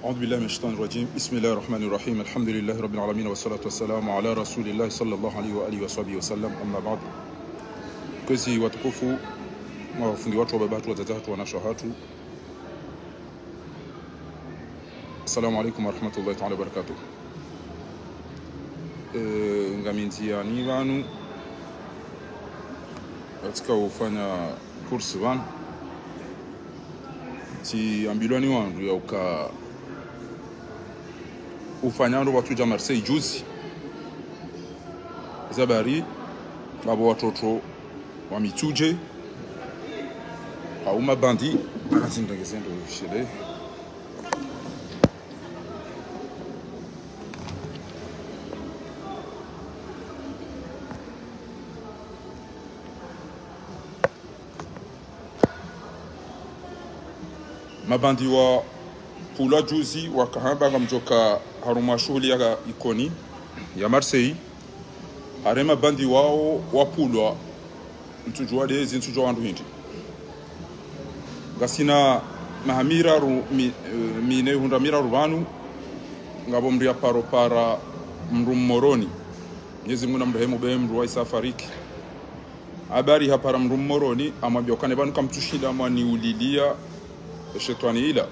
أعوذ بالله من الشيطان الرجيم بسم الله الرحمن الرحيم الحمد لله رب العالمين والصلاة والسلام على رسول الله صلى الله عليه وآله وصحبه وسلم أما بعد كزي وتكفوا وفندي watu wa babatu wazazi wetu wanashahatu Assalamu alaikum wa rahmatullahi ta'ala wa barakatuh ngaminzia ni vanu katika ufanya kursi vanu ti ambilwani wangu ya uka ufanyando watu ja Marseille djuzi zabari abo watoto wa Mitsoudje au mabandi azindagezendo shile mabandi wa pula djuzi wakahamba ngamjoka haruma shughuli ya ikoni ya Marseille harema bandi wao wapulwa mtujwa dezi mtujwa wandu hindi gasina mahamira mine hundamira rubanu ngabo mria paro para mrumoroni Mwenyezi Mungu namrehemu be mru wa safariki habari hapara mrumoroni amwambia kane banu kamtushinda mwani ulilia shetani ila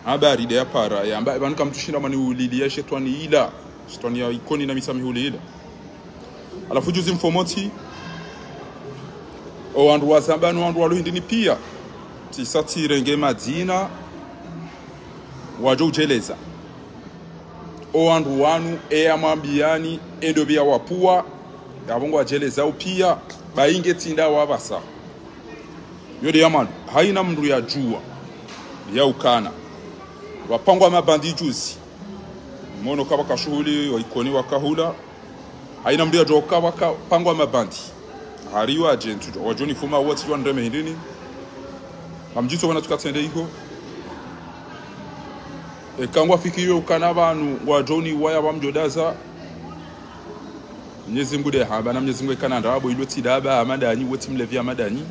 habari de para ya ambaye banu kamtushinda mwani ulilia shetani ila shetani ya ikoni na misamihuli ila alafu juzi mfomontsi o wandu wazambanu wandu waluhindini pia tisatire nge madina wajo ujeleza o wandu wanu amambiani endobia wapua yabongo wajeleza upia bainge tinda wabasa yode yamanu haina mndu ya jua ya ukana wapangwa mabandi juzi mono kaba kashuhuli wa ikoni wakahula haina mndu ya joka wakapangwa mabandi hariwa ajentu wajoni fuma wote jwa ndeme hindini amjito wana tukatende yiho kangwa fikiyo ukana banu wajoni waya bamjodaza Mwenyezi Mungu de haba na Mwenyezi Mungu kana ndabo iloti daba amadani wote mlevia amadani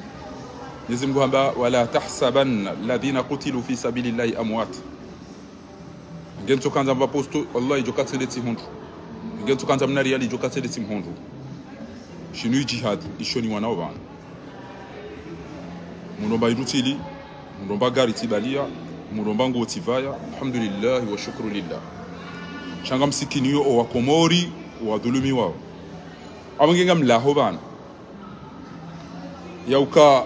Mwenyezi Mungu hamba wala tahsabanna alladhina qutilu fi sabilillahi amwat ngento kanza mbaposto wallahi jokatende tihundu ngento kanza mnari ali jokatende timhundu shinu jihad ishoni wanao bana munomba irutili munomba gari tibalia munomba ngo tivaya alhamdulillah wa shukru lillah shanga msikiniyo o wakomori wa dhulumi wao abangenga mlaho bana yauka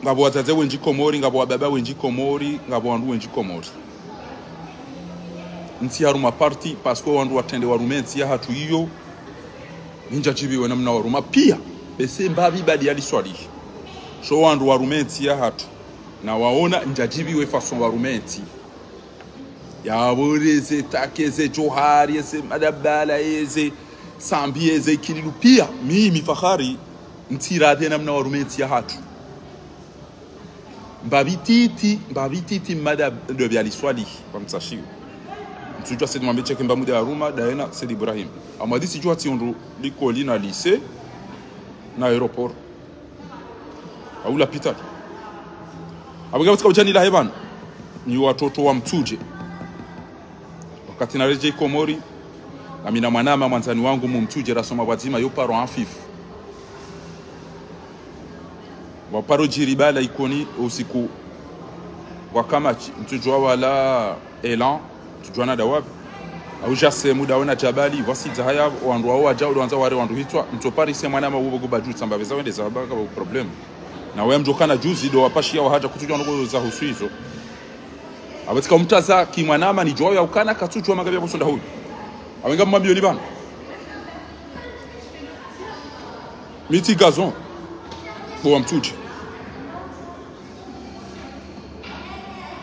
ngabo wataze wenji komori ngabo wababa wenji komori ngabo wandu wenji komori nti haruma party pasko wandu watende warumensi ya hatu hiyo ninja chibiwe namna waruma pia bese mbabi badi ali swali so wandu warumenti ya hatu na waona njajibiwe fason warumenti ya boreze takeze johari ese madabala eze sambi eze kililu pia mimi fahari ntirade namna warumenti ya hatu mbabi titi madab de biali swali kwa msashiyo Mitsoudje c'est demandé check mbamude aruma daena c'est Ibrahim amadi si jwati ondu likoli na lycée na aéroport au la pitali abuga katika ujani la heban ni watoto wa Mitsoudje wakati na reje Comores amina mwanama mwanzani wangu Mitsoudje rasoma wazima yo paro afifu wa paro jiribala ikoni usiku wakamachi Mitsoudje wala elan tujwana dawabi au jase muda wana jabali wasi zahaya wandu wao waja uanza wale wandu hitwa mtopari sema na mabugo go baju tsamba beza wende zabaka ba problem na wewe mjokana juzi do wapashia wa haja kutujwa ngo za husuizo abatika mtaza kimwanama ni joya ukana katujwa magabi kusonda huyu awenga mmambioni bana miti gazon bo Mitsoudje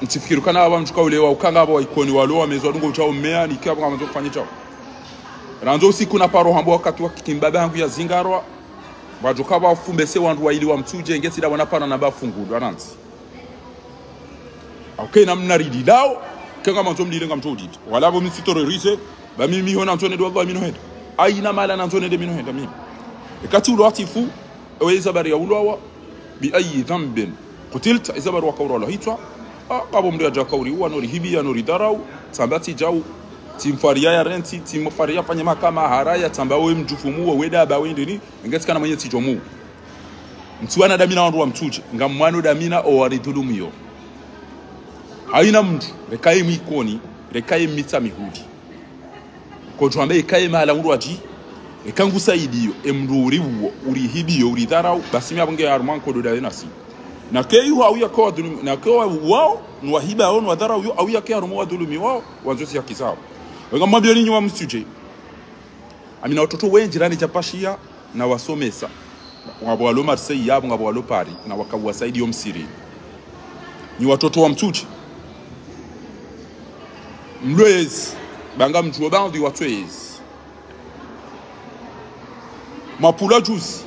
ntifikiru kana aba mchuka ule wa ukanga aba ikoni walo wamezwa dungo chao mmea nikiwa kama kufanya chao ranzo usiku na paro hambo wakati wa kimbaba yangu ya zingarwa bajoka ba fumbese wandu waili wa Mitsoudje ngeti da wanapana na bafungudu ananzi okay namna ridi lao kenga manzo mdile ngamtodi wala bo mitsitorerise ba mimi hona ntone do Allah mino henda aina mala na ntone de mino henda mimi ekati ulo atifu weza bari ya ulo wa bi ayi dhanbin قتلت إذا بروك ورا لهيتوا babo mndu ajakauri wanori hibi anori darau tambati jau timfaria ya renti timfaria fanya makama haraya tamba we mjufumu we daba we ndini ngetikana mwenye tijomu mtuana damina wandu wa Mitsoudje ngamwano damina o waridhulumiyo haina mtu rekaye mikoni rekaye mita mihudi ko jwambe ikaye mahala mndu aji ekangu saidiyo emruri wo uri hibiyo uri darau basi myabonge arman ko doda nasi na keyu au yakwa dhulumi na kwa wao nwa hiba au nwa darau au yakya rumo dhulumi wao wanzosi ya kisao ngamwambia ninyi wa Mitsoudje amina watoto wengi rani chapashia na wasomesa ngabo walo Marseille yabo ngabo walo Paris na wakawasaidia msiri ni watoto wa Mitsoudje mlwezi banga mjuo bandi watwezi mapula djuzi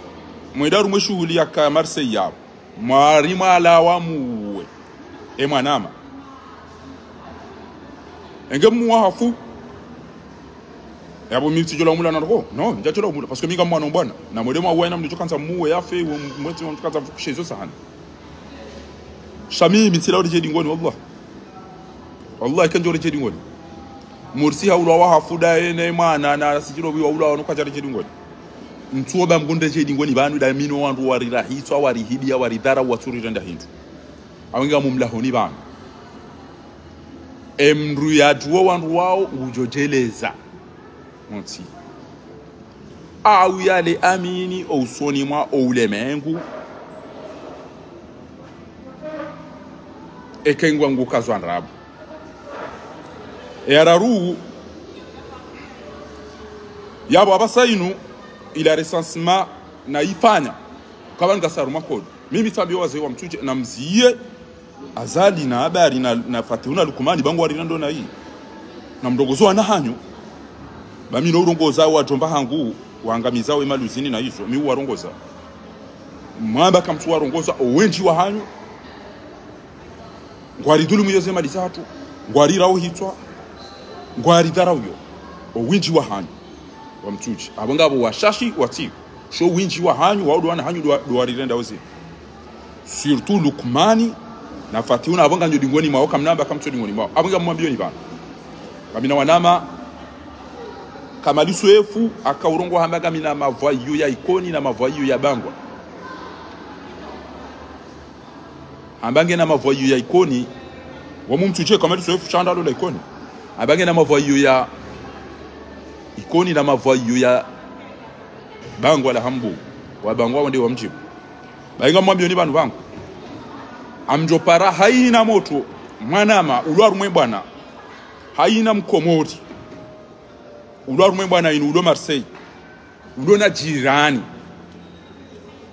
mwedaru mweshughuli ya Marseille yabo marima ala wamuwe mwanama engemu hafu yabo Mitsoudje la mula narko no njacholo mula parce que minga mwana mbwana na modemo wena mndicho kanza muwe yafe mweti mtukaza fukushezo sana shami mitila uri jedi ngoni wallahi kanjo uri jedi ngoni mursi haula wa hafuda ene mwana na sijiro biwa ula wanu kwajari jedi ngoni mtuoba mgunde jedi ngoni banu da mino wandu wari rahitwa wari hidia wari dara waturi renda hindu awenga mumlahoni banu emru ya juo wandu wao ujojeleza Monti. Au yale amini au soni mwa au lemengu. Ekengwa nguka zwanrabu. Araru yabo abasainu ila recensement na ifanya kwa ngasaruma code. Mimi tabio wazee wa Mitsoudje na mziye azali na habari na fatihuna lukumani bangu warinando na hii. Na mdogozo na hanyo bami no urongoza wa jomba hangu waangamiza we maluzini na hizo mi warongoza mwamba kamtu warongoza owenji wa hanyu ngwari dulumu yose mali satu ngwari rawhitsoi ngwari darawyo owenji wa hanyu wa Mitsoudje abangabo washashi wati sho winji wa hanyu wa odwana hanyu do warirenda ozi surtout lukumani na fatiuna abanga nyo dingoni mwa kamnamba kamtu dingoni mwa abanga mwambio ni bana bamina wanama kama suefu akaurongo hambaga mina mavayo ya ikoni na mavayo ya bangwa hambange na mavayo ya ikoni wa Mitsoudje kama suefu chandalo la ikoni hambange na mavayo ya ikoni na mavayo ya bangwa la hambu wa bangwa wande wa mjibu bainga mwambio ni banu bangu amjopara haina moto mwanama ulwaru mwebwana haina mkomori ulwaru mwebwana inu ulo Marseille ulo na jirani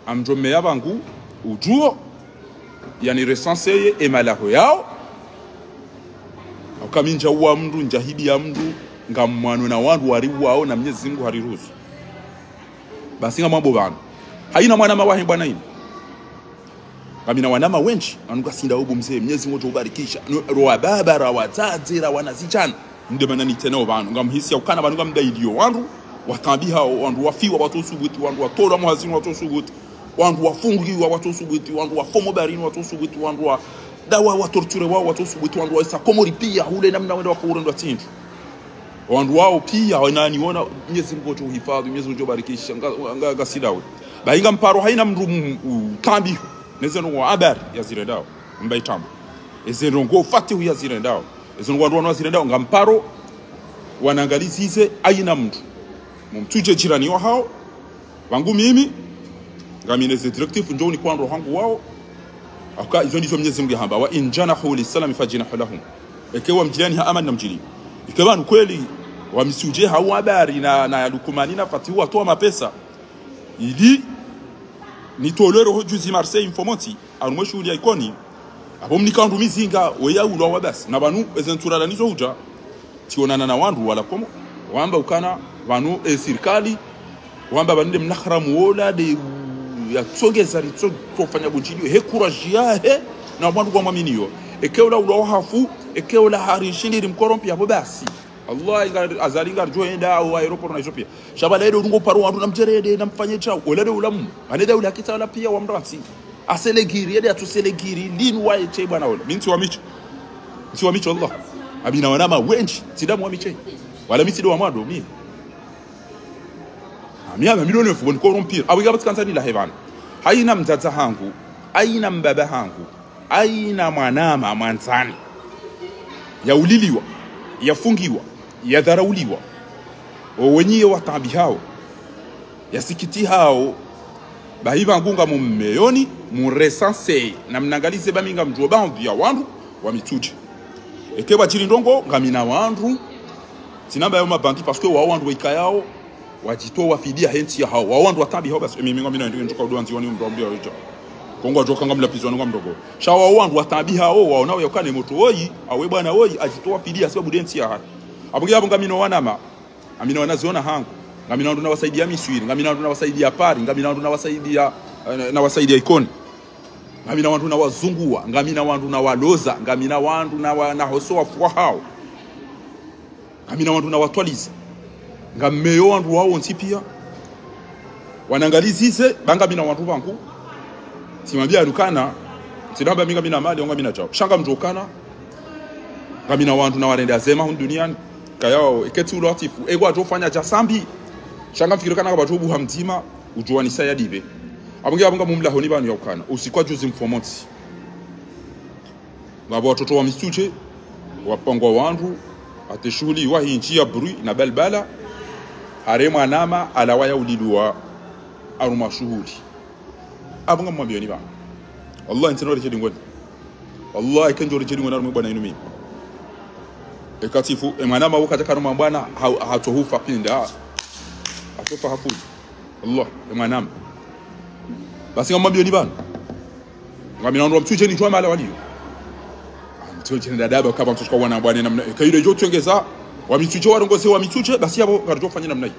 amjomea bangu ujuo yani recenseye emalaho yao akaminja uwa mndu njahidi ya mndu ngamwano na wandu waribu wao na Mwenyezi Mungu hariruhusu basi ngamwambo bana haina mwana mawahi bwana ino kamina wanama wenchi anukasinda ubu mzee Mwenyezi Mungu ubarikisha roa baba ra wazazi ra wanazichana ndio maana niteneo bana ngamhisi ukana bana ngamdaidio wandu watambiha wandu wafiwa watosubuti wandu watora muhazini watosubuti wandu wafungiwa watosubuti wandu wafomo barini watosubuti wandu wa dawa watorture wao watosubuti wandu wa Comores pia hule namna wenda wakurendo tindu wandu wao pia wananiona Mwenyezi Mungu uhifadhi Mwenyezi Mungu ubarikisha ngasidawe bainga mparo haina mndu tambiho nezeno wa habari ya zirendao mbaitambo ezeno ngo fatihu ya zirendao ezeno wandu wanwa zirendao ngamparo wanangalizize aina mtu Mitsoudje jirani wa hao wangu mimi ngamineze directive njoni kwa ndo hangu wao aka izo ndizo Mwenyezi Mungu hamba wa injanahu lisalam fajinahu lahum ekewa mjirani ha amani na mjiri ikewa kweli wa Mitsoudje hao habari na lukumani na fatihu watoa mapesa ili nitolero djuzi Marseille mfomontsi arumweshughuli ya ikoni abo mnikandu mizinga weya ulwa wabasi na banu ezenturala nizo uja tionana na wandu wala komo wamba ukana banu serikali wamba baninde mnakharamu wola de ya tsongeza ritso kufanya bujili he courage ya he na bandu kwa mwaminiyo ekeola ulwa hafu ekeola harishindiri mkorompi abo basi Allah azalinga joenda au aeroport na Ethiopia shabala edo ngo paro wandu namjerede namfanye chao olede ulamu anede ulakita wala pia wa mrati aselegiri yede atuselegiri linu wae che bwana wala minti wa micho Allah abina wanama wenji tidamu wa miche wala miti do wa mwado mi amiaba milioni fu ko rompir awiga batkanzani la hevan haina mtata hangu aina mbaba hangu aina mwanama mwanzani yauliliwa yafungiwa yadharauliwa wenyewe watabi hao yasikiti hao bahi bangunga mumeyoni muresanse na mnangalize baminga mjuo bandu ya Wandru wa Mitsoudje ekeba chirindongo ngamina Wandru tinamba yo mabandi parce que wa Wandru ikayao wajito wafidia henti ya hao wa Wandru watabi hao basi mimi ngamina ndio njoka udwanzi wani mdombi ajo kongo joka ngamla pizwa ngo mdogo shawa wa Wandru watabi hao waonao yakane moto oyi awe bwana oyi ajito wafidia sababu denti ya hao abungi abo ngamino wanama amina wanaziona hangu ngamina ndo nawasaidia miswiri ngamina ndo nawasaidia pari ngamina ndo nawasaidia ikoni ngamina wandu na wazungua ngamina wandu na waloza ngamina wandu na hosoa fwa hao ngamina wandu na watwaliza ngameyo wandu wao ntipia wanangalizize bangamina wandu bangu simambia rukana sidamba minga mina mali ngamina chao shanga mjokana ngamina wandu na warenda zema hun duniani kayao eketu lotifu ego atofanya jasambi shanga mfikirikana kwa batubu hamtima ujuani saya dibe abungi abunga mumla honi banu yakana usikwa djuzi mfomontsi ngabo watoto wa Mitsoudje wapangwa Wandru ateshughuli wa hinji ya brui na balbala harema nama alawaya ulilwa aruma shughuli abunga mwambioni ba Allah intino rejedi ngoni Allah ikenjo rejedi ngoni arumwe bwana inumi ekatifu emanama wakati karuma bwana hatohufa pinda atofa hafu Allah emanama basi ngamwambia ni bana ngamina ndo Mitsoudje ni twama ala walio Mitsoudje ni dadaba kama mtoto kwa bwana namna kaile jo twengeza wa Mitsoudje warongoze wa Mitsoudje basi abo karitofanya namna hii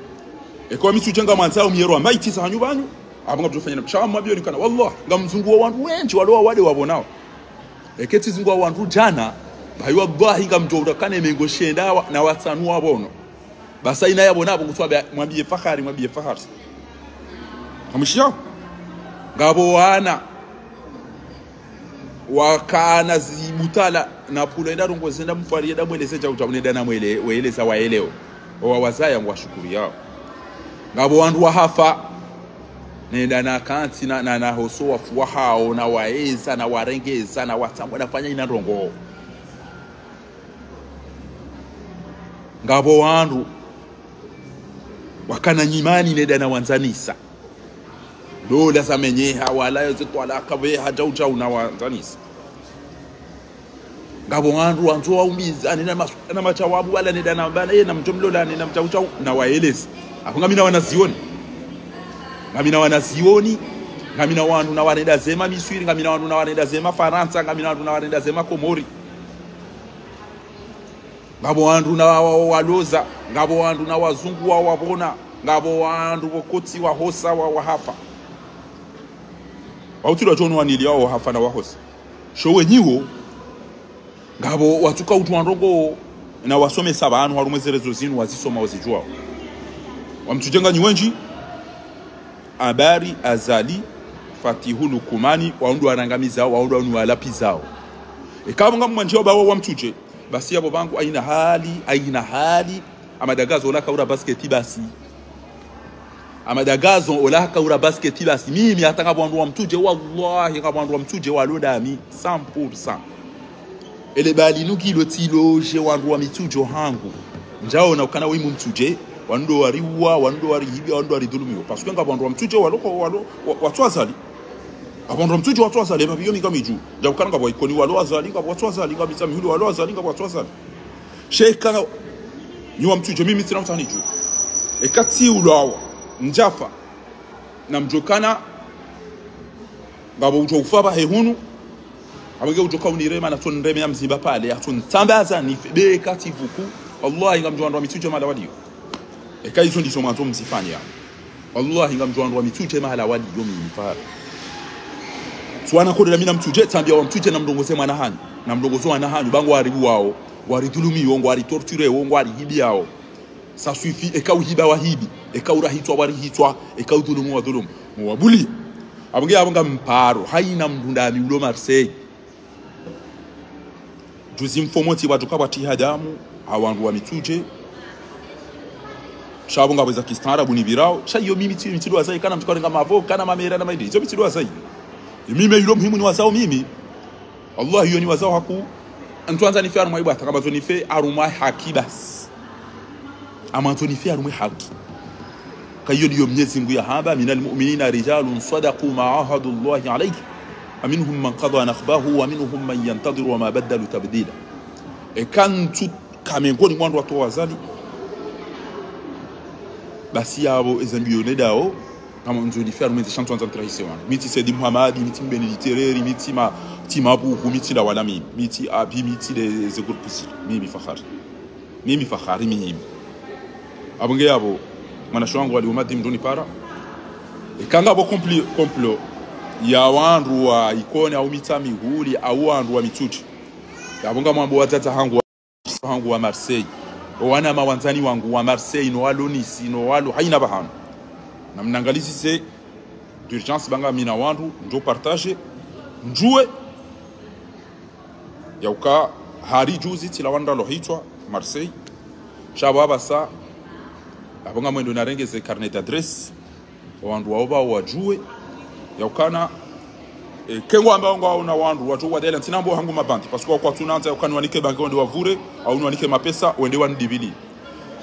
eko Mitsoudje ngamanza umyero amaiti za hanyubanyu abanga tufanya namna shamba mwambia ni kana wallahi ngamzungua wandu wengi waloa wale wabonao eketi zungua wandu jana bayi wallahi ngamjora kane mengo shenda na watanu wabono basa ina yabo nabo ngutwa mwambie fahari amshia ngabo wana wakana zibutala na pulenda rongozenda mfari da mweleze cha utabunenda na mwele weleza waeleo wa wazaya ngwashukuru yao ngabo wandu wahafa nenda na kanti na hoso wafuwa hao na waeza na warengeza na watambwa nafanya ina rongo ngabo wandu wakana nyimani nenda na wanzanisa dola zamenyeha wala yote twala kabe haja na wanzanisa ngabo wandu wanzo waumiza na machawabu wala nenda na bana na mjomlola na mchauchau na waelezi akunga mina wanazioni ngamina wanazioni ngamina wandu na wanenda zema miswiri ngamina wandu na wanenda zema Faransa ngamina wandu na wanenda zema Comores ngabo wandu na waloza ngabo wandu na wazungu wa wabona ngabo wandu bokoti wa hosa wa hafa wautira jono wanili wa hafa na wa hosa showe nyiwo ngabo watuka utwandogo na wasome sabanu harumeze réseaux zinu wazisoma wazijua wamtujenga nywenji habari azali fatihulu kumani waundu warangamiza waundu wanu walapizao ikabu ngamu manjio bawa wa Mitsoudje basi yabo bangu aina hali amadagazo ola kaura basketi basi amadagazo ola kaura basketi basi mimi hata ngabwandu wa Mitsoudje wallahi ngabwandu wa Mitsoudje walodami 100% ele bali nukilo tiloje wandu wa Mitsoudje hangu njao na ukana wimu Mitsoudje wando wariwa wando warihibi wando waridhulumiwa parce que ngabwandu wa Mitsoudje waloko watwazali abantu wa Mitsoudje watwazali babiyo migamiju ndabukana ngabo ikoni walo azali ngabo watwazali ngabisa mihulu walo azali ngabo watwazali sheka nyuwa Mitsoudje mimi sina mtani juu ekati ulawa njafa na mjokana ngabo utofaba hehunu abage utoka unirema na tonreme ya mzimba pale atontambaza ni bekati vuku wallahi ngamjwandu wa Mitsoudje mala waliyo ekai zo ndizo mwanzo msifanya wallahi ngamjwandu wa Mitsoudje mala waliyo mifara swana kodela mina Mitsoudje tambia wa Mitsoudje na mdongoze mwana hanyu na mdongozo mwana hanyu bangu waribu wao waridhulumi wongo waritorture wongo warihibi yao ça suffit eka uhiba wahibi eka urahitwa warihitwa eka udhulumu wa dhulumu mwabuli abonga mparo haina mdundami ulo Marseille djuzi mfomontsi watuka wati hadamu awandu wa Mitsoudje shabonga bweza kistara buni birao sha iyo mimi mitido azai kana mtukarenga mavo kana mamera na maidi zo mitido azai mimi yulo muhimu ni wazao mimi Allah hiyo ni wazao haku antuanza ni fiaru maibu ataka bazo ni fe arumai haki bas ama to ni fe arumai haki kayo ndiyo Mwenyezi Mungu ya haba minal mu'minina rijalun sadaqu ma ahadu Allah alayhi aminhum man qada nahbahu wa minhum man yantadiru wa ma badalu tabdila kantu kamengoni mwandu watu wazali basi yabo ezambione dao kama nzoni faire mes chantons en tradition miti Sedi Muhammad miti benedictéreri miti ma timabu miti la wala miti abi miti des groupes mimi fahari mimi abonge yabo manasho wangu waliomadi mdoni para kanga bo complot ya Wandru wa ikone au mitami huli au Wandru wa Mitsoudje abonga mambo watata hangu wa Marseille wana mawanzani wangu wa Marseille no walonisi no walo haina bahano na mnangalizi se d'urgence banga mina Wandru ndo partage njue yauka hari djuzi tila wanda warehitsoi Marseille shababa sa abonga mwendo narengeze carnet d'adresse Wandru waoba wajue yaukana kengo ambao ngao na Wandru watu wadela tinambo hangu mabandi parce que kwa tunanza yakani wanike bangi wende wavure au wanike mapesa wende wandibili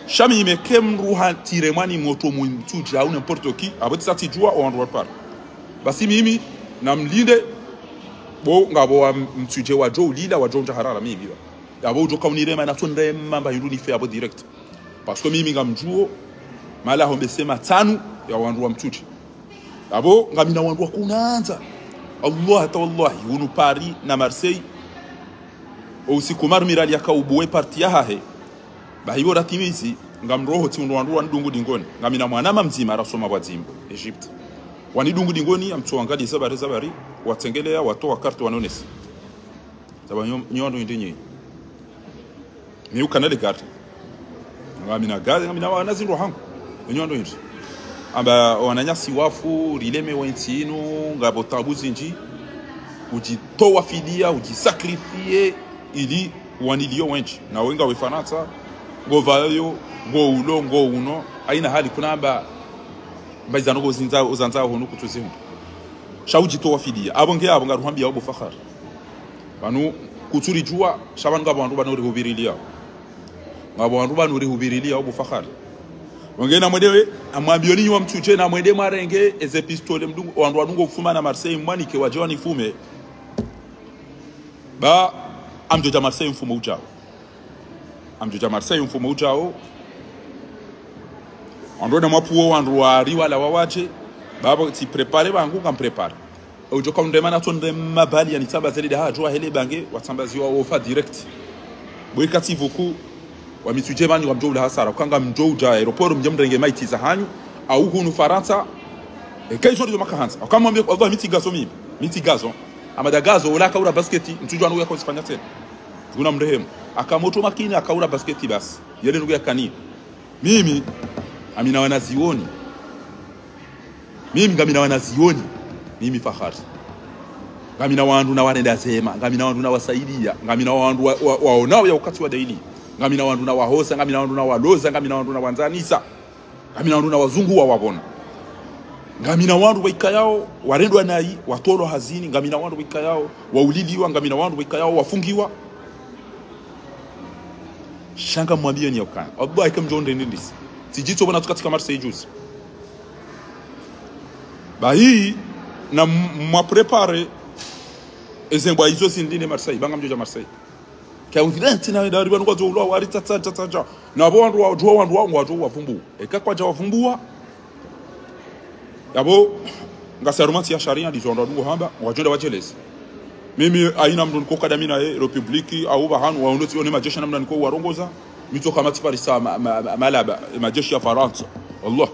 shami imekemru hatiremani moto Mitsoudje au n'importe qui aboti satijua Wandru wapara basi mimi na mlinde bo ngabo wa Mitsoudje wajo ulila wajo njaharara mimi yabo ujo kaunirema na tonde mamba yinduni fe abo direct parce que mimi ngamjuo mala hombesema tanu ya Wandru wa Mitsoudje abo ngamina Wandru kunanza Allah ta wallahi unu Paris na Marseille usiku marmirali yakaubuwe parti yahe bahibo ratimizi ngamroho ti Wandru wandungu dingoni ngamina mwanama mzima rasoma bwazimbo Egypt wanidungu dingoni amtsoangali zabari watengelea watoa carte wanonesi zaba nyondo indinyi ni ukanale carte ngamina wanazinro hangu nyondo indinyi amba wananyasi wafu rileme wentinu ngabo tabuzi nji ujitoa fidia ujisakrifie ili wanilio wenchi na wenga wefanata ngovayo ngo uno aina hali kuna amba mbazano gozinza uzanza hono kutuzimu shawujitoa fidia abonge abonga ruhambia obo fakhar banu kuturi jua shaban ngabo bantu banori hubirilia ngabo bantu banori hubirilia obo fakhar wangena mwedewe amwambioni wa Mitsoudje na mwede marenge eze pistole mdungu Wandru wadungo kufuma na Marseille mwanike wajewani fume ba amjoja Marseille mfumo ujao Wandru na mwapuo Wandru wa riwala wawaje baba ti prepare bangu kam prepare ujo kaunde mana tonde mabali yani tamba zeli da jua hele bange watambazi wa ofa direct bwekati vuku wa Mitsoudje mani wa mjou la hasara kanga mjou ja aeroport mjemrenge maiti za hanyu au hunu Faransa kaizo ndo makahanza kama mwambie Allah miti gazo amada gazo wala kaura basketi mtujwa nuya kwa sifanya tena kuna mrehemu akamoto makini akaura basketi basi yale ndugu ya kani mimi amina wanazioni mimi fahari ngamina Wandru na wanenda sema ngamina Wandru na wasaidia ngamina Wandru waonao ya wakati wa daily ngamina Wandru na wahosa ngamina Wandru na waloza ngamina Wandru na wanzanisa ngamina Wandru na wazungu wabona ngamina Wandru waikayao warendwa nai watolo hazini ngamina Wandru waikayao wauliliwa ngamina Wandru waikayao wafungiwa shanga mwambie ni yakana Allah ikamjonde ndisi sijito bana tukatika Marseille juzi bahi na mwaprepare ezengwa izo sindine Marseille banga mjoja Marseille kwa evidente na dari banu kwa zo wari tata na bo Wandru wangu watu wafumbu ekakwa ja wafumbua yabo ngasarumati ya sharia dizondo ndungu hamba wajonda wajelezi mimi aina mdu niko kadami na republiki au bahanu waondoti one majeshi namna niko warongoza mitoka matipari malaba majeshi ya Faransa Allah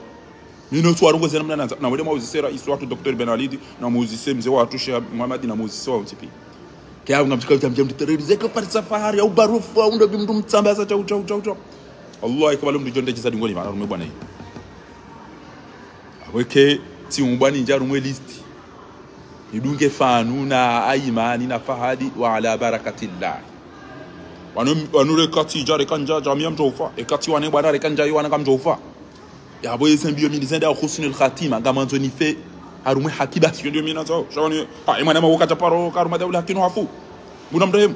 mimi tu warongoza namna na wale mauzisera isu watu Dr. Benalidi na muuzise mzee wa watu Sheikh Muhammad na muuzise wa mtipi kia ngamtika mjamdi terrorize kwa parisa fahari au barufu au ndo mdu mtsambaza cha Allah ikabalo mdu jonde jisa dingoni mara rumwe bwana hii aweke ti umbani njaru mwe list idunge fanu na aimani na fahadi wa ala barakatillah wanure kati jare kanja jamia mjofa e kati wane bwana kanja yana kam mjofa ya boye sembio milizenda khusnul khatima gamanzo ni fe harume hakiba sio ndio mimi nazao shawani imana ma wakata paro karuma daula hakino hafu muna mrehemu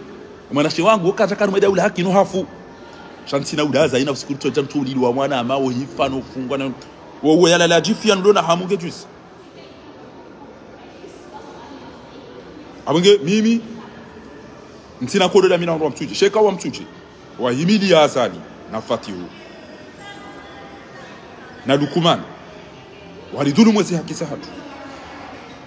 mwana shi wangu wakata karuma daula hakino hafu shantina udaza ina usikurito jamtuli wa mwana amao hifano fungwa na wewe yala la jifia ndona hamuge juice abenge mimi ntina kodo da mina ndo Mitsoudje sheka wa Mitsoudje wa himili ya asali na fatihu na dukumana walidhulu mwezi hakisa hatu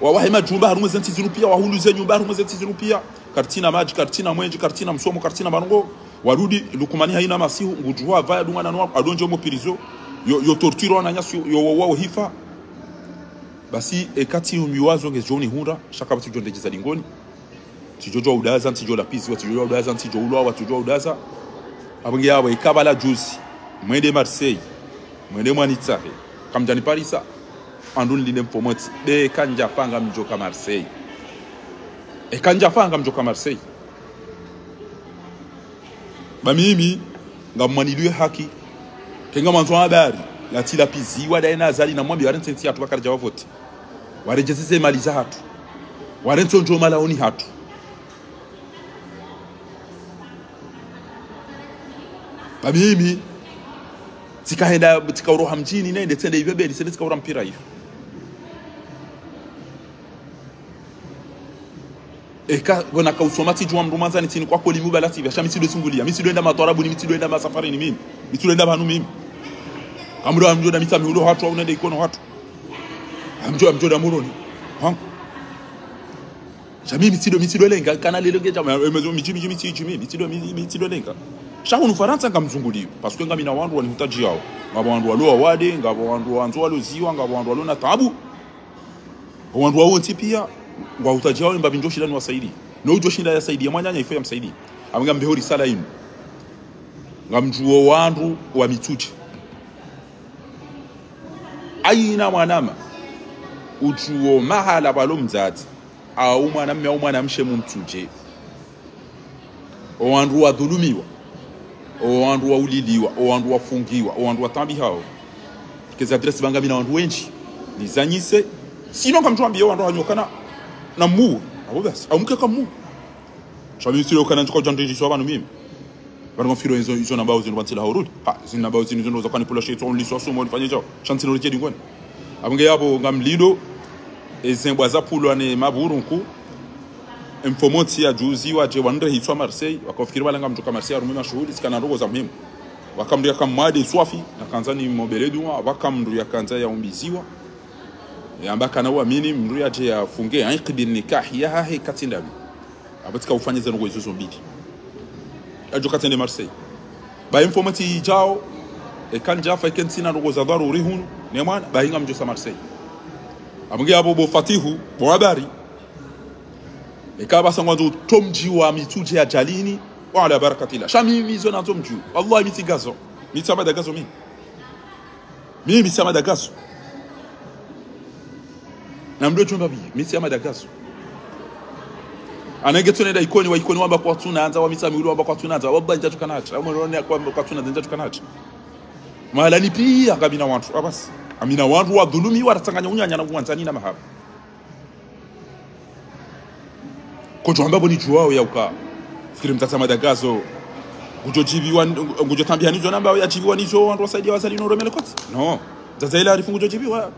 wa wahima jumba harumu zenti zinupia wa hulu zenyu harumu zenti zinupia kartina maji kartina mwenji kartina msomo kartina bango warudi lukumani haina masihu ngujua vaya dumana nwa adonjo mo pirizo yo torturo na nyasi yo wao hifa basi ekati umiwazo ngezoni hunda shaka bati jonde jizalingoni tijojo udaza tijojo la pisi tijojo udaza tijojo ulwa tijojo udaza abenge yabo ikabala djuzi mwende Marseille mwende waniwuwe kamjani Parisa andun linde mfomontsi be kanja fanga mjoka Marseille kanja fanga mjoka Marseille ba mimi ngamaniliwe haki kenga manzo habari la tilapizi wadaina azali na mwambi warensensi hatu bakarja wavote warejezeze mali za hatu warentonjo malaoni hatu ba mimi tikaenda tikauroha mjini nende tende ibebeli sende tikaura mpira hiyo eka gona kausomati jwa mrumanza ni tini kwa koli mubalati vya misido sungulia misido enda matwarabu ni misido enda masafari ni mimi misido enda banu mimi amro amjo da mitami ulo hatu unende ikono hatu amjo da muroni ha jamii misido lenga kana lelo geja mezo misido lenga shaho nu Faransa ngamzungulio parce que ngamina wandu wanihitaji yao ngabo wandu walo wade ngabo wandu wanzo walo ziwa ngabo wandu walo na tabu wandu wao pia ngwa utaji yao mbabi njo shida ni wasaidi no ujo shida ya saidi ya mwanyanya ifo ya msaidi amenga mbehori sala inu ngamjuo wandu wa Mitsoudje aina mwanama ujuo mahala balo mzati au mwanamshe mu Mitsoudje wandu wa dhulumiwa wandu wa uliliwa wandu wafungiwa wandu watambi hao keza adresi banga mina wandu wenji nizanyise sino kamtuambia wandu hanyokana na mu abo basi amuke kamu shabi siro kana nchoko jandiji so abantu mimi bari ngofiro izo namba uzini batsila horudi zini namba uzini zo zakani pula sheto only so mo nifanye jo chance no rejedi ngone abunge yabo ngamlido ezembwa zapulwa ne maburunku mfomontsi ya djuzi waje warehitsoi Marseille wakafikiri balanga mtoka Marseille arumima mashuhudi sikana ndogo za muhimu wakamdia kamwade swafi na kanzani mobeledu wakamndu ya kanza ya umbiziwa ambaka na uamini mndu yaje yafunge aqdi nikah ya hahi katindabi abatika ufanye zeno ngo izo mbili ajo katende Marseille ba mfomontsi jao kanja fa kentina ndogo za dharuri hunu ne mwana bahinga mjosa Marseille abunge abo bo fatihu bo habari ekaba sangwanzo tomji wa Mitsoudje ya jalini wa ala barakatillah shami mizo na tomju wallahi mitigazo mitama dagazo mimi mitama dagazo na mdo chumba bi mitama dagazo anagetone da ikoni wa ikoni wamba kwa tunaanza wa mitami ule wamba kwa tunaanza wallahi njatukanacha umeona kwa tunaanza njatukanacha mahala ni pia kabina watu abasi amina watu wa dhulumi watatanganya unyanya na kuanzani na mahaba kojo ambapo ni juao ya uka fikiri mtatama dagazo ngujojibiwa ngujotambia nizo namba ya jibiwa nizo wandu wasaidia wazali no romele koti no tata ile arifu ngujojibiwa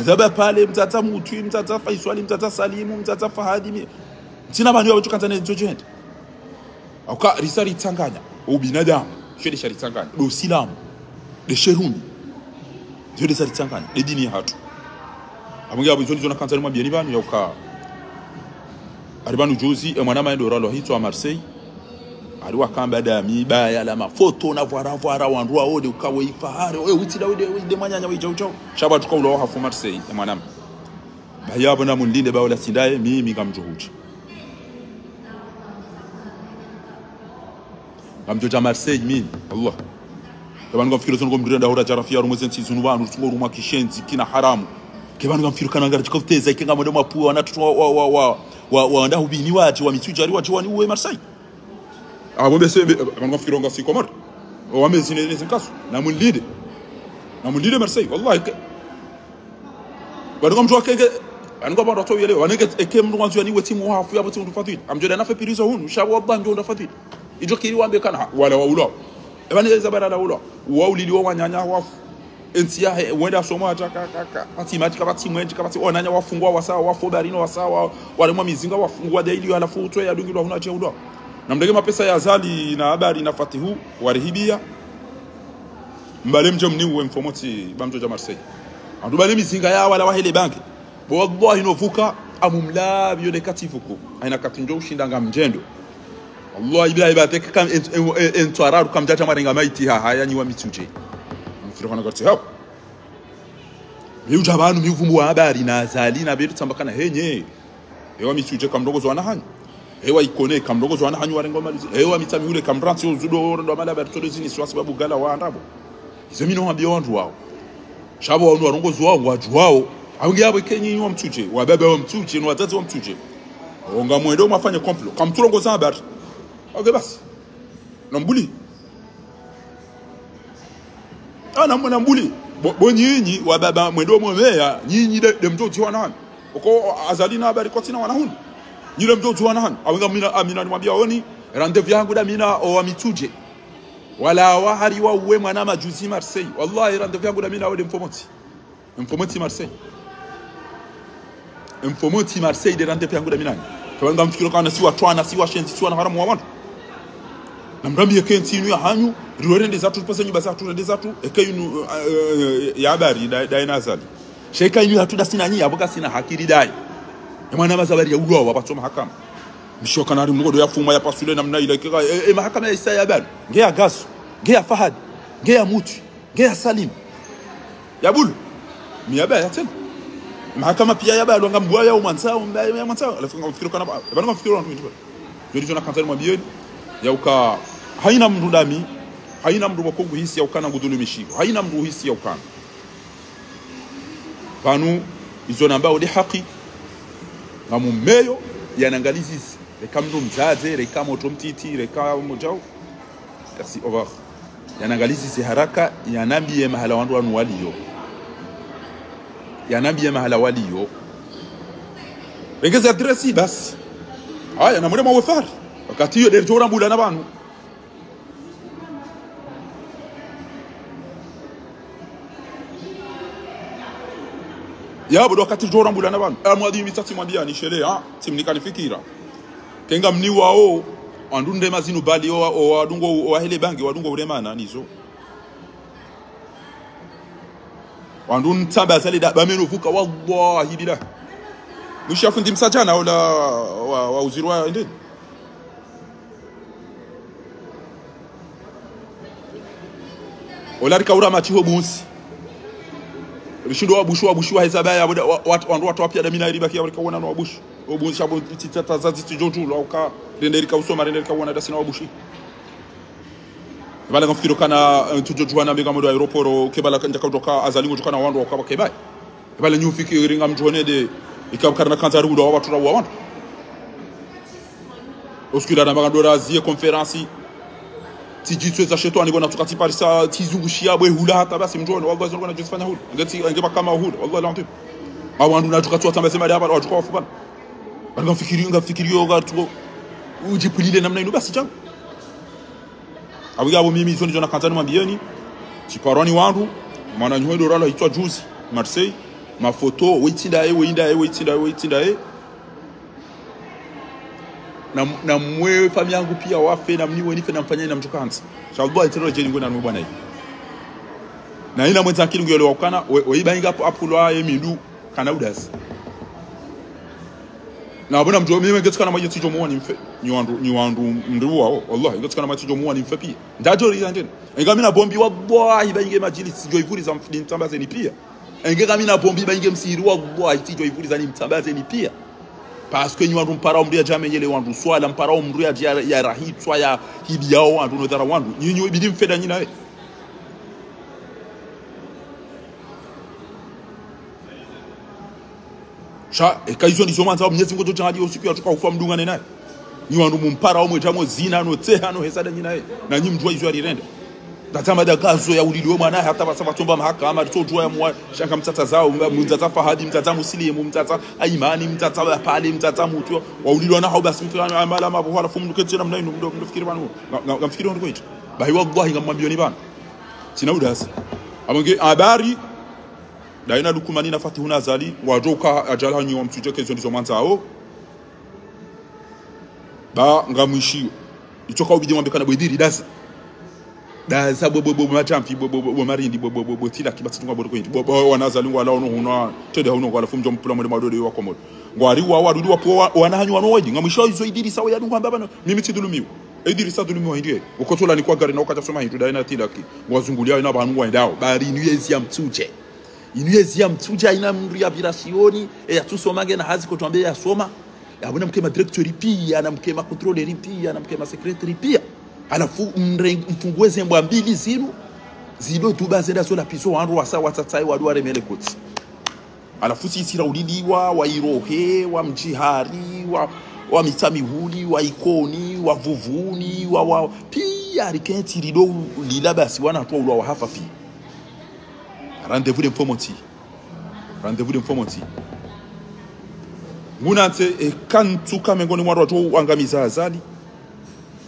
tata pale mtata mutwi mtata faiswali mtata salimu mtata fahadini sina bantu wabo tukantane njojende uka risari tanganya ubinadamu shede shari tanganya do silamu de sherumi jode sari tanganya de dini hatu amungi abo zona kantane mwambia ni banu ya uka aribanu djuzi mwana maendo ralo hito a Marseille ariwa kamba da mibaya la mafoto na vwara wandu waode ukawe ifahari witida de mwanyanya wijauchao shaba tukaulo hafu Marseille mwana bayabo na mundinde baola sindaye mimi ngamjuhuji ngamjoja Marseille mimi Allah abantu ngomfikiro zongo mndunda hora jarafia rumwe zensi zunubanu ngoruma kishenzi kina haramu kebanu gamfirukana ngara tukoteza ikenga modo mapua wanatu wa nda hubini waje wa Mitsoudje waje waniwuwe Marseille abo bese banu gamfironga si Comores o amezine neze kaso na mulide Marseille wallahi banu gamjwa kenge anu bando to yele wanenge ekem nwanzu yani wetimu hafu ya botimu fatid amjoda na fe pirizo hunu shabu wallahi ndio fatid ijo kiri wambe kana wala waula ebani zabara la ula waulili wa wanyanya wafu entia wenda somo ataka atimatika batimwenji kabati onanya wafungwa wasawa wafobarino wasawa wale mwa mizinga wafungwa daily alafu utwe ya dungilwa huna che udo na mdege mapesa ya zali na habari na fatihu warihibia mbale mje mniwe mfomontsi bamjo ja Marseille andu bale mizinga ya wala wahele banki wallahi novuka amumla biyo nekatifuko aina katunjo ushindanga mjendo wallahi bila ibateka kam entwararu kam jaja marenga maiti haya nyiwa Mitsoudje mfirikana gati hapo miuja abantu miuvumu wa habari na zali na betu tambakana henye ewa Mitsoudje kamdogozo wana hanyu ewa ikone kamdogozo wana hanyu warengo malizi ewa mitami ule kamranti uzudo ndo mala bertolo zini swasi babu gala wa andabo izemino hambia wandu wao shabo wanu warongozo wao waju wao aungi yabo kenyi wa Mitsoudje wa baba wa Mitsoudje no wazazi wa Mitsoudje onga mwendo mwafanya complot kamturongoza habari okay basi nambuli nambuli nyinyi wa baba mwendo mwemea nyinyi de mtoto wana uko azalina habari kwa tina wanahuni nyile mtoto wana awenga mina amina nimwambia oni rendezvous yangu da mina o Mitsoudje wala wahari wa uwe mwana majuzi Marseille wallahi rendezvous yangu da mina o de mfomontsi Marseille de rendezvous yangu da mina kwa ngamfikiro kana si watu ana si washenzi si wana haramu wa watu na mrambi yake ntinu ya hanyu riorende zatu pesa nyumba zatu rende zatu ekayunu ya habari dai nazali sheka inu hatu dasina nyi abuka sina hakiri dai mwana mazabari ya ulwa wapatso mahakama mishoka nari mngodo ya fuma ya pasule namna ile kika mahakama ya isa ya habari ngea gaso ngea Fahad ngea Mutu ngea Salim ya bulu miaba ya tena mahakama pia ya habari ngambwa ya umansao mbaya ya mansao alafu ngafikiro kana bana ngafikiro ndo ndio ndio na kanzani mwabieni yauka haina mndu ndami haina mndu wakongu hisi yaukana ngudhulumishiwa haina mndu hisi yaukana panu izo namba uli haki ngamumeyo yanangalizi reka mndu mzaze reka moto mtiti reka mojao merci over yanangalizi haraka yanambie mahala wandu wanu waliyo yanambie mahala waliyo regeza adresi basi haya na mwema wafari wakati hiyo derjora mbula na banu ya bodo wakati jora mbula na banu amwadi mitati mwambia ni shele timnika nifikira kenga mni wao andunde mazinu bali o wadungo o hele bangi wadungo uremana nizo wandun tamba zali da bameno vuka wallahi bila mushafundi msajana wala wa uzirwa ndeni olarika urama chiho bunsi bishindo wabushu hezaba ya watu wapya da mina riba kia warika wana wabushu obunsi shabo titata zazi tijoju lauka renderika usoma renderika wana da sina wabushi bala ngafiro kana tujoju wana mbega modo aeroporo kebala kanja kutoka azalingo tukana wandu wakaba kebai bala nyufiki ringa mjone de ikakarna kanza rudo wa watu wa wandu oskira na magandora zie conference tijitwe za shetani bona tukati parisa tizungushia bwe hula hata basi mjone wallahi zona jifanya hula ngati angeba kama hula wallahi lantu awandu na tukati watamba sema hapa watu kwa fubana bali ngafikirio gatu ujipulile namna ino basi changu abigabo mimi zoni zona kanzani mwambieni chiparoni wandu mwana nyodo rala hitwa djuzi Marseille mafoto weinda na mwe familia yangu pia wafe na mniwe nife na mfanyeni na mchukanza shalbo itero jeni ngona nwe bwana hii na ina mwenza akili ngiyole wakana weibainga apulwa emindu kana udas na bona mjo mimi ngetukana maji tijo muone mfe ni wandu mndu wao wallahi ngetukana maji tijo muone mfe pia ndajo rizandeni ngami na bombi wallahi bainge majili tijo ivuri za mfidi mtambaze ni pia engeka mina bombi bainge msiri wallahi tijo ivuri za ni mtambaze ni pia parce que nous avons parlé de jamais les wandu soit la parole de ya réseaux ya hibiao wandu no dara wandu nyinyi ibidi mfeda nyina sha ekaizo ndizo manza mnyezi ngoto changali usiku yatuka ufa mdungane naye ni wandu mumpara omwe tamo zina no tseha no hesada nyinaye na nyi mjua izo alirenda datama da gazo ya uliliwe mwana hata basaba tomba mahakama tujua ya mwa shaka mtata zao mtata Fahadi mtata Muslimu mtata Aimani mtata pale mtata mutu wa uliliwa na hao basi mtu amala mabu hala fumu kete namna ino ndo mfikiri banu ngamfikiri ndo kwita bahi wallahi ngamwambia ni bana sina udasi abonge habari daina lukumani na fatihuna zali wajoka ajala nyi wa Mitsoudje kezo ndizo manzao ba ngamwishi itoka ubidi mwambekana bwediri dasi da sabobo machamfi bobo marindi bobo tila kibati tungwa bodo kwindi bobo wanazali ngwala ono huna tede hono ngwala fumjo mpula mwede madode wa Comores ngwari wa wadudu wapo wanahanyu wanoidi ngamwisho izo idiri sawa yadu kwamba bana mimi tidulumiwa idiri sa dulumiwa ndiye ukotola ni kwa gari na ukata soma hindu daina tila ki ngwazungulia ina banu ngwendao bari inuyezi ya Mitsoudje inuyezi ya Mitsoudje ina mri ya virasioni ya tusomage na hazi kotuambia ya soma abona mkema director pia na mkema controller pia na mkema secretary pia alafu mfungueze mbwa mbili zinu zido tubazenda so la piso wandu wasa watatai wadu waremele koti alafu sisi rauliliwa wa irohe wa mjihari wa mitamihuli wa ikoni wa vuvuni wa pia rikenti rido lila basi wana toa ulwa wa hafa pia rendez-vous de mfomontsi munante kantuka mengoni mwa watu wangamiza azali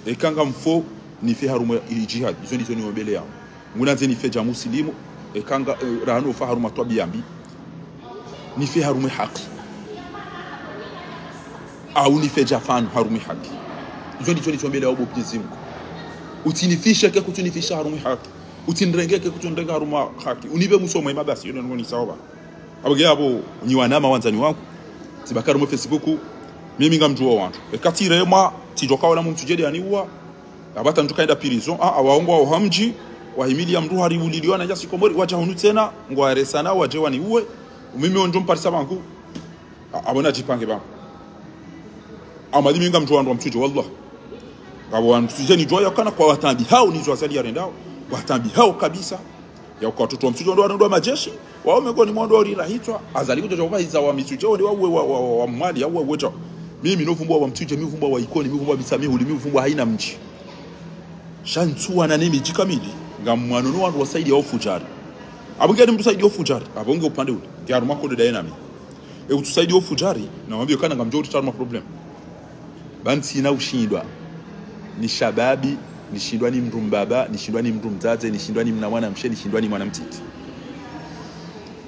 ekanga mfo ni fe haruma jihad izo ndizo ni obele ya munanze ni fe ja muslimu ekanga rano fa haruma to biyambi ni fe haruma haki au ni fe ja fan haruma haki izo ndizo ni obele ya obo pizimko utinifisha ke kutunifisha haruma haki utinrenge ke kutunrenga haruma haki unibe musomo mabasi yo ngoni sawa abage abo ni wanama wanzani wangu sibakaro mo Facebook mimi ngamjua wantu ekatire mwa tijoka wala Mitsoudje aniwa abata ntukaenda prison awaongo wa hamji wahimili ya mru hari uliliwa na jasi Comores wacha hunu tena ngware sana waje waniwuwe mimi onjo mparisa bangu abona jipange bangu amadi minga mjua ndo Mitsoudje wallah abo Mitsoudje ni joya kana kwa watambi hao ni zwazali ya rendao watambi hao kabisa ya kwa watoto wa Mitsoudje ndo majeshi wao mengoni mwa ndo rahitwa azali kuja kwa hiza wa Mitsoudje ndo wa mali au wewe mimi novumbwa wa Mitsoudje mimi vumbwa wa ikoni mimi vumbwa bisamihuli mimi vumbwa haina mji shantsuwa na nemi jikamili ngamwanono wandu wasaidi ya ofujari abongeni mtu saidi ya ofujari abonge upande ule ngiaru makode daina mimi utusaidi ya ofujari na mwambie kana ngamjoti tarma problem banti na ushindwa ni shababi nishindwa ni mndu mbaba nishindwa ni mndu mzaze nishindwa ni mwana mshe nishindwa ni mwana mtiti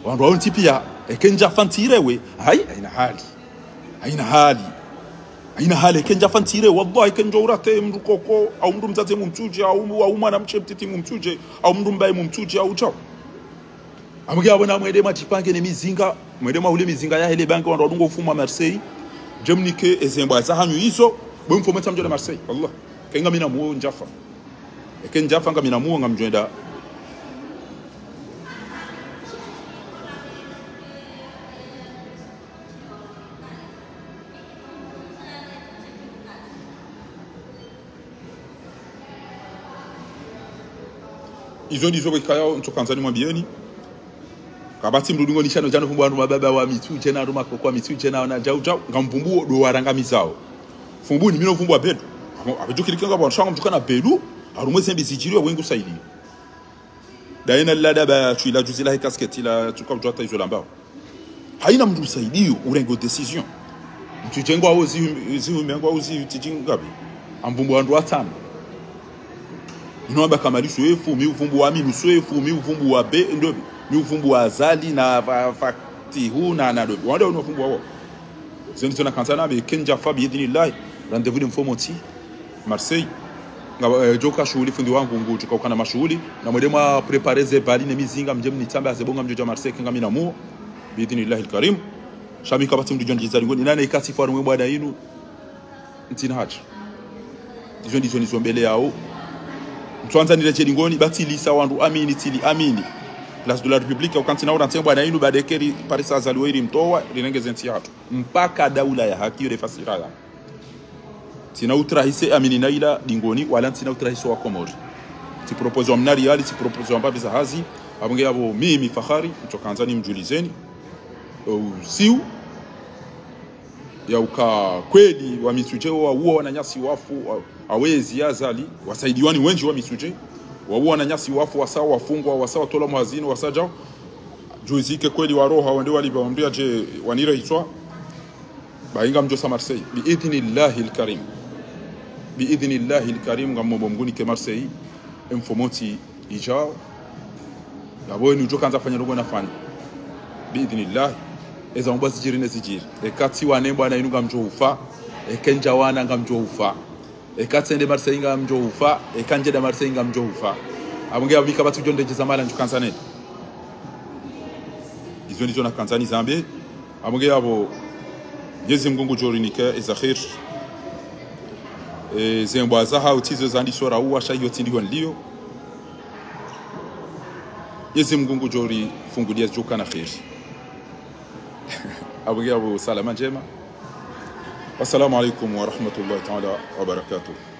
wandu wao tipia ekenja fantirewe haina hali kenja fantire wallahi kenja urate mndu koko au mndu mzaze Mitsoudje au mwana mche mtiti Mitsoudje au mndu mbaye Mitsoudje au chao amge abona mwede machipange ne mizinga mwede maule mizinga ya hele banki wandu ndungo ufuma Marseille jemnike ezemba za hanyu hizo bwe mfometa mjona Marseille wallah kenga mina muo njafa ekenjafa nga mina muo ngamjenda izo ndizo bikaya ntokanzani mwambieni kabati mrudingo nishano jano fumbu wandu mababa wa Mitsoudje na ruma kwa Mitsoudje na jau ngamvumbu do warangamizao fumbu ni mino fumbu wa bedu abijukirikenga bwa shanga mtukana bedu arumwe sembi zijiriwa wengu saidi daina lada ba tuila djuzi la casquette la tuka mjota izo lambao haina mndu saidio urengo decision Mitsoudje ngwa ozi mengwa ozi tijingabe ambumbu wandu atano inoamba kamali soefu mi uvumbu wa minu soefu mi uvumbu wa be ndobi mi uvumbu wa azali na faktihu na nadobi wanda uvumbu wa zendi tona kansana be kenja fabi idinillah rendez-vous de mfomontsi Marseille ngaba joka shughuli fundi wangu ngutu kwa kana mashughuli na mwedema prepare ze bali ne mizinga mjem nitamba zebonga mjoja Marseille kinga mina mu bidinillah alkarim shami kabati mdu jonji zali ngoni nana ikasi faru mwe bwana yinu ntina hacha izo ndizo mbele yao mtwanza nileje ngoni batilisa wandu amini tili amini place de la République au kantina ora ntembo na inu badekeri Paris azaliwe ili mtowa linengeze nti yatu mpaka daula ya haki ile fasira ya tina utrahise amini naila dingoni wala tina utrahise wa Comores ti propose wa mnari ali ti propose wa mbabi za hazi abonge yabo mimi Fahari mtokanza ni mjulizeni siu ya uka kweli wa Mitsoudje wa wananyasi wafu awezi azali wasaidiwani wengi wa Mitsoudje wa wananyasi wafu wasawa wafungwa wasawa tola muhazini wasaja djuzi ke kweli wa roha wende walibaambia je wanirehitsoi bainga mjosa Marseille biidhnillahi alkarim ngamombo mguni ke Marseille mfomontsi ijao yabo ni ujokanza fanya rogo nafanya biidhnillahi eza mbazi jirine zijiri ekati wane bwana inunga mjo ufa ekenja wana ngamjo ufa ekatsende Marseille ngamjo ufa ekanje da Marseille ngamjo ufa abonge abika batu jonde jezamala njukanza nene izo ndizo na kanzani zambe abonge abo yezi mgungu jorinike ezakhir zembo zaha utizo zandi sora uwa shayo tindiho ndio yezi mgungu jori fungulia joka na khair abonge abo salama njema. Assalamu alaikum wa rahmatullahi ta'ala wa barakatuh.